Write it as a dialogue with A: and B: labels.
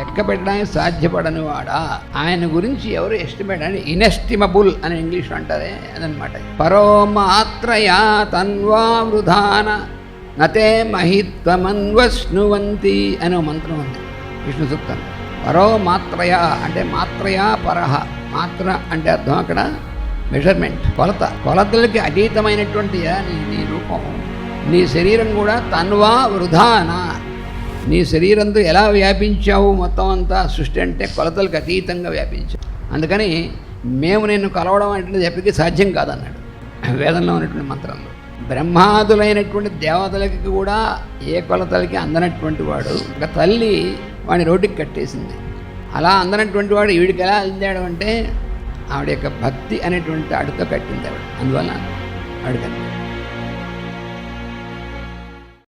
A: లెక్క పెట్టడానికి సాధ్యపడని వాడా, ఆయన గురించి ఎవరు ఎస్టిమేట్ అని ఇనెస్టిమబుల్ అని ఇంగ్లీష్లో అంటారే అదనమాట. పరో మాత్రయా తన్వా వృధాన నతే మహిత్వమన్వశ్నువంతి అనే మంత్రం ఉంది విష్ణు సూక్తం. పరో మాత్రయా అంటే మాత్రయా పరహ, మాత్ర అంటే అర్థం అక్కడ మెజర్మెంట్, కొలత, కొలతలకి అతీతమైనటువంటి నీ రూపం, నీ శరీరం కూడా తన్వా వృధాన, నీ శరీరంతో ఎలా వ్యాపించావు మొత్తం అంతా సృష్టి అంటే కొలతలకు అతీతంగా వ్యాపించావు. అందుకని మేము నిన్ను కలవడం అంటే ఎప్పటికీ సాధ్యం కాదన్నాడు వేదంలో ఉన్నటువంటి మంత్రంలో. బ్రహ్మాదులైనటువంటి దేవతలకి కూడా ఏ కొలతలకి అందనటువంటి వాడు ఒక తల్లి వాడిని రోడ్డుకి కట్టేసింది. అలా అందనటువంటి వాడు వీడికి ఎలా అందాడు అంటే ఆవిడ యొక్క భక్తి అనేటువంటి అడుతో కట్టింది ఆవిడ, అందువల్ల ఆవిడ